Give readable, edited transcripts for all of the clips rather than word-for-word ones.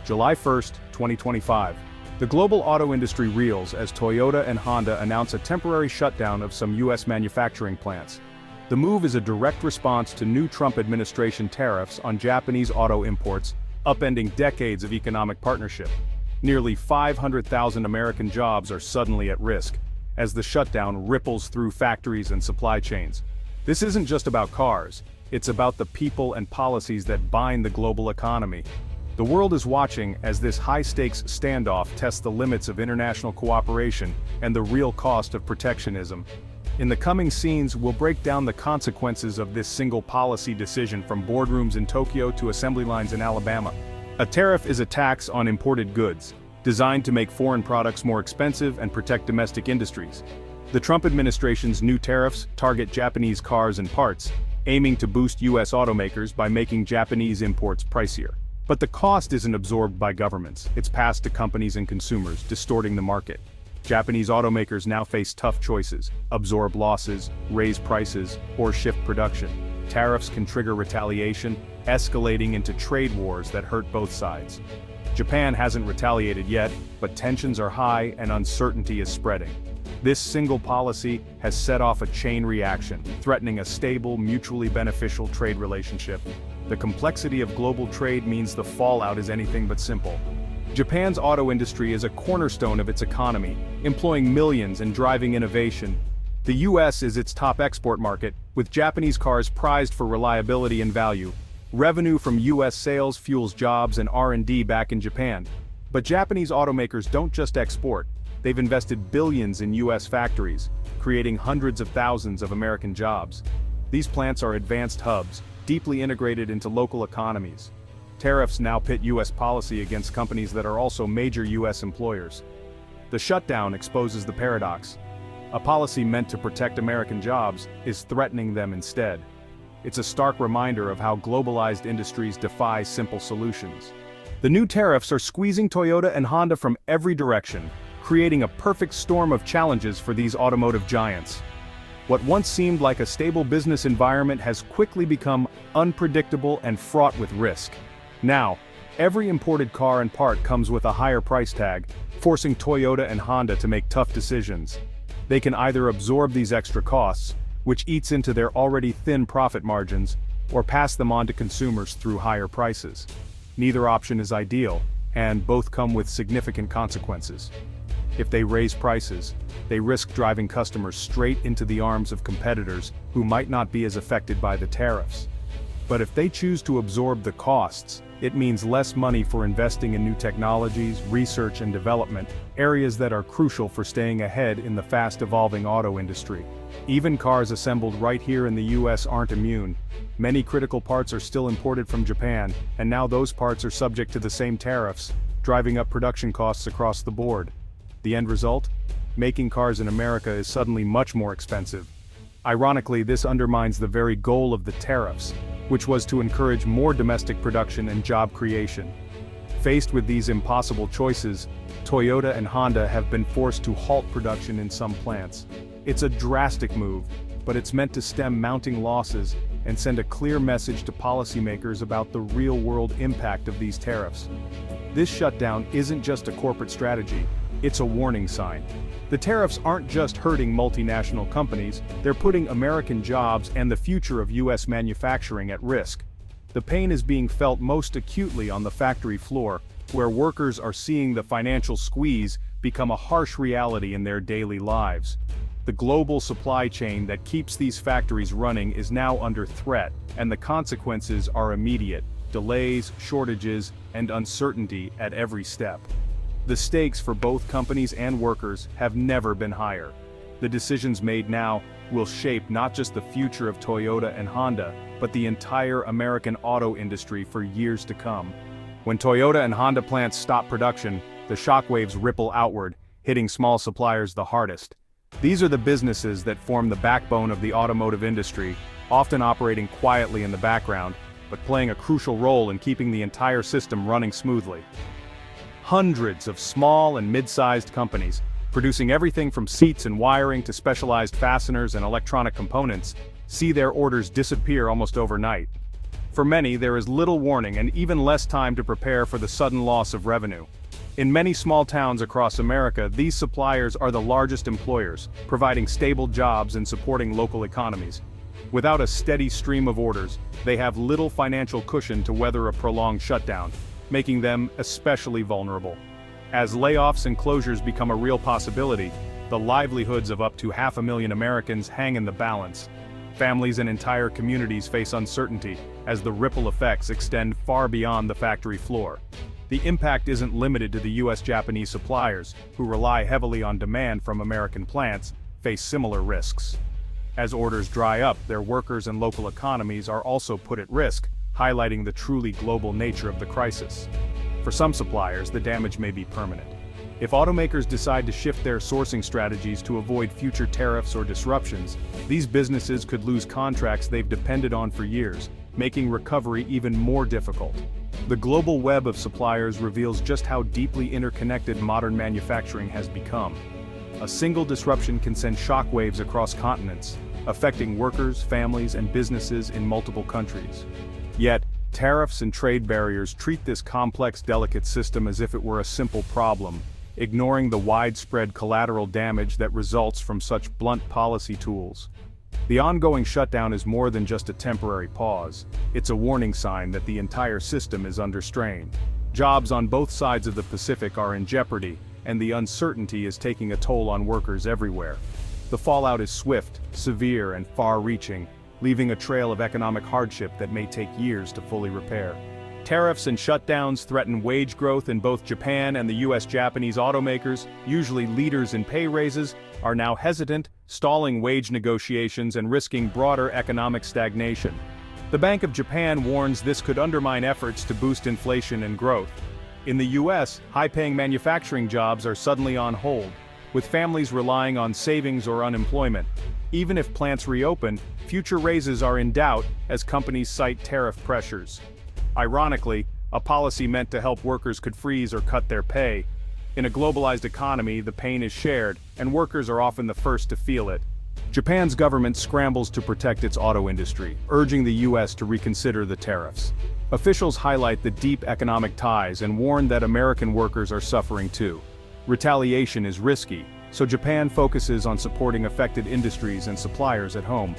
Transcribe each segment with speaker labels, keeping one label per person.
Speaker 1: July 1, 2025. The global auto industry reels as Toyota and Honda announce a temporary shutdown of some U.S. manufacturing plants. The move is a direct response to new Trump administration tariffs on Japanese auto imports, upending decades of economic partnership. Nearly 500,000 American jobs are suddenly at risk, as the shutdown ripples through factories and supply chains. This isn't just about cars, it's about the people and policies that bind the global economy. The world is watching as this high-stakes standoff tests the limits of international cooperation and the real cost of protectionism. In the coming scenes, we'll break down the consequences of this single policy decision from boardrooms in Tokyo to assembly lines in Alabama. A tariff is a tax on imported goods, designed to make foreign products more expensive and protect domestic industries. The Trump administration's new tariffs target Japanese cars and parts, aiming to boost U.S. automakers by making Japanese imports pricier. But the cost isn't absorbed by governments, it's passed to companies and consumers, distorting the market. Japanese automakers now face tough choices: absorb losses, raise prices, or shift production. Tariffs can trigger retaliation, escalating into trade wars that hurt both sides. Japan hasn't retaliated yet, but tensions are high and uncertainty is spreading. This single policy has set off a chain reaction, threatening a stable, mutually beneficial trade relationship. The complexity of global trade means the fallout is anything but simple. Japan's auto industry is a cornerstone of its economy, employing millions and driving innovation. The US is its top export market, with Japanese cars prized for reliability and value. Revenue from US sales fuels jobs and R&D back in Japan. But Japanese automakers don't just export, they've invested billions in US factories, creating hundreds of thousands of American jobs. These plants are advanced hubs, deeply integrated into local economies. Tariffs now pit US policy against companies that are also major US employers. The shutdown exposes the paradox. A policy meant to protect American jobs is threatening them instead. It's a stark reminder of how globalized industries defy simple solutions. The new tariffs are squeezing Toyota and Honda from every direction, creating a perfect storm of challenges for these automotive giants. What once seemed like a stable business environment has quickly become unpredictable and fraught with risk. Now, every imported car and part comes with a higher price tag, forcing Toyota and Honda to make tough decisions. They can either absorb these extra costs, which eats into their already thin profit margins, or pass them on to consumers through higher prices. Neither option is ideal, and both come with significant consequences. If they raise prices, they risk driving customers straight into the arms of competitors who might not be as affected by the tariffs. But if they choose to absorb the costs, it means less money for investing in new technologies, research and development, areas that are crucial for staying ahead in the fast-evolving auto industry. Even cars assembled right here in the US aren't immune. Many critical parts are still imported from Japan, and now those parts are subject to the same tariffs, driving up production costs across the board. The end result? Making cars in America is suddenly much more expensive. Ironically, this undermines the very goal of the tariffs, which was to encourage more domestic production and job creation. Faced with these impossible choices, Toyota and Honda have been forced to halt production in some plants. It's a drastic move, but it's meant to stem mounting losses and send a clear message to policymakers about the real-world impact of these tariffs. This shutdown isn't just a corporate strategy, it's a warning sign. The tariffs aren't just hurting multinational companies, they're putting American jobs and the future of US manufacturing at risk. The pain is being felt most acutely on the factory floor, where workers are seeing the financial squeeze become a harsh reality in their daily lives. The global supply chain that keeps these factories running is now under threat, and the consequences are immediate: delays, shortages, and uncertainty at every step. The stakes for both companies and workers have never been higher. The decisions made now will shape not just the future of Toyota and Honda, but the entire American auto industry for years to come. When Toyota and Honda plants stop production, the shockwaves ripple outward, hitting small suppliers the hardest. These are the businesses that form the backbone of the automotive industry, often operating quietly in the background, but playing a crucial role in keeping the entire system running smoothly. Hundreds of small and mid-sized companies, producing everything from seats and wiring to specialized fasteners and electronic components, see their orders disappear almost overnight. For many, there is little warning and even less time to prepare for the sudden loss of revenue. In many small towns across America, these suppliers are the largest employers, providing stable jobs and supporting local economies. Without a steady stream of orders, they have little financial cushion to weather a prolonged shutdown, making them especially vulnerable. As layoffs and closures become a real possibility, the livelihoods of up to 500,000 Americans hang in the balance. Families and entire communities face uncertainty, as the ripple effects extend far beyond the factory floor. The impact isn't limited to the US-Japanese suppliers, who rely heavily on demand from American plants, face similar risks. As orders dry up, their workers and local economies are also put at risk, highlighting the truly global nature of the crisis. For some suppliers, the damage may be permanent. If automakers decide to shift their sourcing strategies to avoid future tariffs or disruptions, these businesses could lose contracts they've depended on for years, making recovery even more difficult. The global web of suppliers reveals just how deeply interconnected modern manufacturing has become. A single disruption can send shockwaves across continents, affecting workers, families, and businesses in multiple countries. Yet, tariffs and trade barriers treat this complex, delicate system as if it were a simple problem, ignoring the widespread collateral damage that results from such blunt policy tools. The ongoing shutdown is more than just a temporary pause. It's a warning sign that the entire system is under strain. Jobs on both sides of the Pacific are in jeopardy, and the uncertainty is taking a toll on workers everywhere. The fallout is swift, severe, and far-reaching, leaving a trail of economic hardship that may take years to fully repair. Tariffs and shutdowns threaten wage growth in both Japan and the US-Japanese automakers, usually leaders in pay raises, are now hesitant, stalling wage negotiations and risking broader economic stagnation. The Bank of Japan warns this could undermine efforts to boost inflation and growth. In the US, high-paying manufacturing jobs are suddenly on hold, with families relying on savings or unemployment. Even if plants reopen, future raises are in doubt as companies cite tariff pressures. Ironically, a policy meant to help workers could freeze or cut their pay. In a globalized economy, the pain is shared, and workers are often the first to feel it. Japan's government scrambles to protect its auto industry, urging the US to reconsider the tariffs. Officials highlight the deep economic ties and warn that American workers are suffering too. Retaliation is risky, so Japan focuses on supporting affected industries and suppliers at home.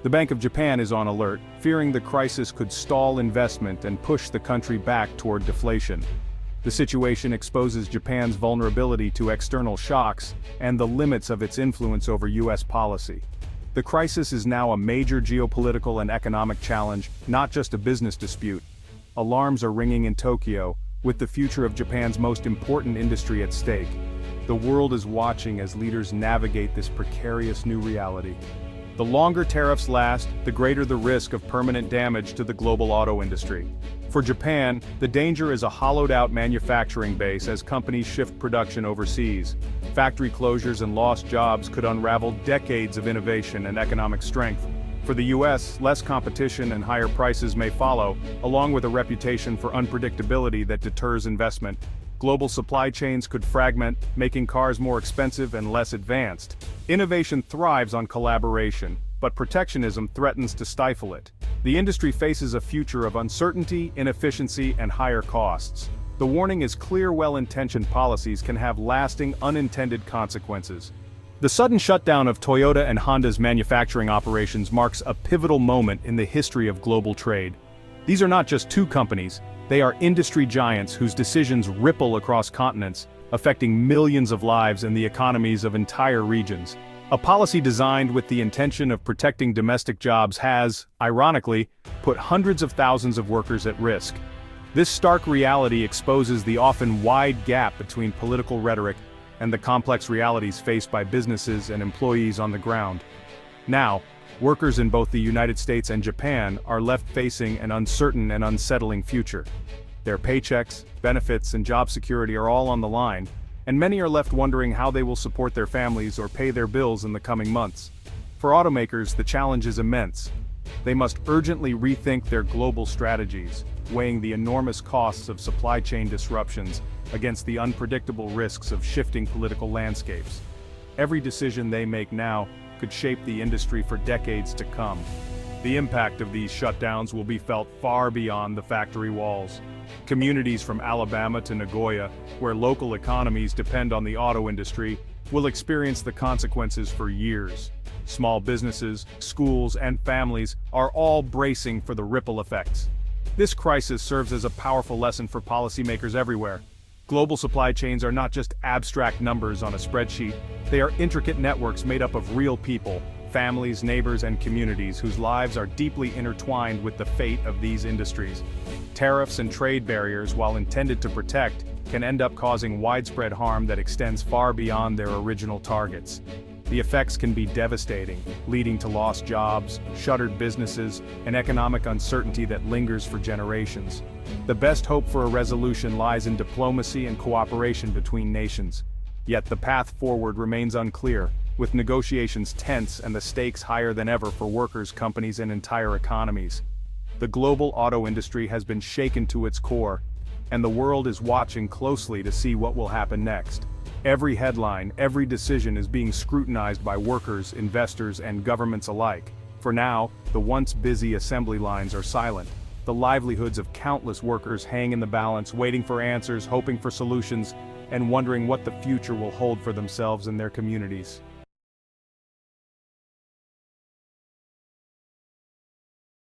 Speaker 1: The Bank of Japan is on alert, fearing the crisis could stall investment and push the country back toward deflation. The situation exposes Japan's vulnerability to external shocks and the limits of its influence over US policy. The crisis is now a major geopolitical and economic challenge, not just a business dispute. Alarms are ringing in Tokyo, with the future of Japan's most important industry at stake. The world is watching as leaders navigate this precarious new reality. The longer tariffs last, the greater the risk of permanent damage to the global auto industry. For Japan, the danger is a hollowed-out manufacturing base as companies shift production overseas. Factory closures and lost jobs could unravel decades of innovation and economic strength. For the US, less competition and higher prices may follow, along with a reputation for unpredictability that deters investment. Global supply chains could fragment, making cars more expensive and less advanced. Innovation thrives on collaboration, but protectionism threatens to stifle it. The industry faces a future of uncertainty, inefficiency, and higher costs. The warning is clear: well-intentioned policies can have lasting, unintended consequences. The sudden shutdown of Toyota and Honda's manufacturing operations marks a pivotal moment in the history of global trade. These are not just two companies, they are industry giants whose decisions ripple across continents, affecting millions of lives and the economies of entire regions. A policy designed with the intention of protecting domestic jobs has, ironically, put hundreds of thousands of workers at risk. This stark reality exposes the often wide gap between political rhetoric and the complex realities faced by businesses and employees on the ground. Now, workers in both the United States and Japan are left facing an uncertain and unsettling future. Their paychecks, benefits, and job security are all on the line, and many are left wondering how they will support their families or pay their bills in the coming months. For automakers, the challenge is immense. They must urgently rethink their global strategies, weighing the enormous costs of supply chain disruptions against the unpredictable risks of shifting political landscapes. Every decision they make now could shape the industry for decades to come. The impact of these shutdowns will be felt far beyond the factory walls. Communities from Alabama to Nagoya, where local economies depend on the auto industry, will experience the consequences for years. Small businesses, schools, and families are all bracing for the ripple effects. This crisis serves as a powerful lesson for policymakers everywhere. Global supply chains are not just abstract numbers on a spreadsheet, they are intricate networks made up of real people, families, neighbors, and communities whose lives are deeply intertwined with the fate of these industries. Tariffs and trade barriers, while intended to protect, can end up causing widespread harm that extends far beyond their original targets. The effects can be devastating, leading to lost jobs, shuttered businesses, and economic uncertainty that lingers for generations. The best hope for a resolution lies in diplomacy and cooperation between nations. Yet the path forward remains unclear, with negotiations tense and the stakes higher than ever for workers, companies, and entire economies. The global auto industry has been shaken to its core, and the world is watching closely to see what will happen next. Every headline, every decision is being scrutinized by workers, investors, and governments alike. For now, the once busy assembly lines are silent. The livelihoods of countless workers hang in the balance, waiting for answers, hoping for solutions, and wondering what the future will hold for themselves and their communities.